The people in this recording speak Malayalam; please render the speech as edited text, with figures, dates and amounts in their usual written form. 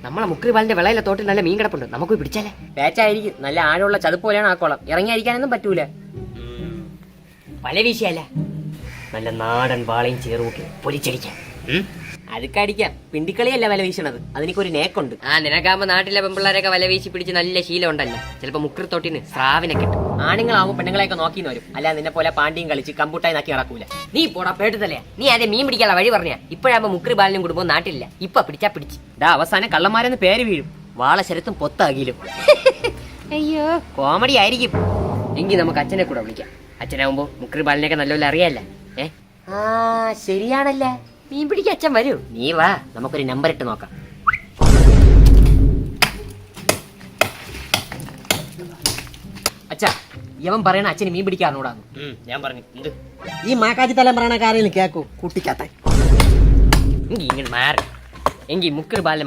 നമ്മളെ മുക്രിപാലിന്റെ വിളയിലെ തോട്ടിൽ നല്ല മീൻ കിടപ്പുണ്ട്, നമുക്ക് പോയി പിടിച്ചാലേ. പേച്ചായിരിക്കും, നല്ല ആഴമുള്ള ചതുപ്പ് പോലെയാണ് ആ കുളം, ഇറങ്ങി അടിക്കാനൊന്നും പറ്റൂല. വല വീശിയല്ല, നല്ല നാടൻ വാളയും ചേറുകൂട്ടി പൊരിച്ചടിക്കാം. അതൊക്കെ അടിക്കാം, പിണ്ടിക്കളിയല്ല വല വീശണത്, അതിനൊരു നേക്കുണ്ട്. നിനക്കാകുമ്പോ നാട്ടിലെ പെമ്പിള്ളാരൊക്കെ വല വീശി പിടിച്ച് നല്ല ശീലം ഉണ്ടല്ലോ. ചിലപ്പോ മുക്രിത്തോട്ടിന് സ്രാവിനെ കിട്ടും. ആണുങ്ങളാവും പെണ്ണുങ്ങളെയൊക്കെ നോക്കിന്ന് വരും, അല്ല നിന്നെ പോലെ പാണ്ടിയും കളിച്ച് കമ്പൂട്ടായി നാക്കി നടക്കൂല. നീ പോടാ പേട്ടത്തല്ലേ, നീ ആദ്യം മീൻ പിടിക്കാനുള്ള വഴി പറഞ്ഞ. ഇപ്പോഴാകുമ്പോ മുക്രിപാലിനും കുടുംബം നാട്ടിലില്ല, ഇപ്പൊ പിടിച്ചാ പിടിച്ച്. അവസാനം കള്ളന്മാരെന്ന് പേര് വീഴും, വാളശരത്തും പൊത്താകിലും. അയ്യോ കോമഡി ആയിരിക്കും. എങ്കിൽ നമുക്ക് അച്ഛനെ കൂടെ വിളിക്കാം. അച്ഛനാവുമ്പോ മുക്രിപാലിനെയൊക്കെ നല്ലപോലെ അറിയാല്ല. ശരിയാണല്ലേ, മീൻ പിടിക്കാൻ അച്ഛൻ വരൂ. നീ വാ, നമുക്കൊരു നമ്പർ ഇട്ട് നോക്കാം. അച്ഛാ, യവൻ പറയണ അച്ഛന് മീൻ പിടിക്കാറുകൂടാന്ന്. ഞാൻ പറഞ്ഞു എന്ത് ഈ മാക്കാച്ചി തലം പറയണ കാര്യം കേക്കൂ, കുട്ടിക്കാത്ത എങ്കിൽ ഇങ്ങനെ മാറി. എങ്കിൽ മുക്രിപാലിനെ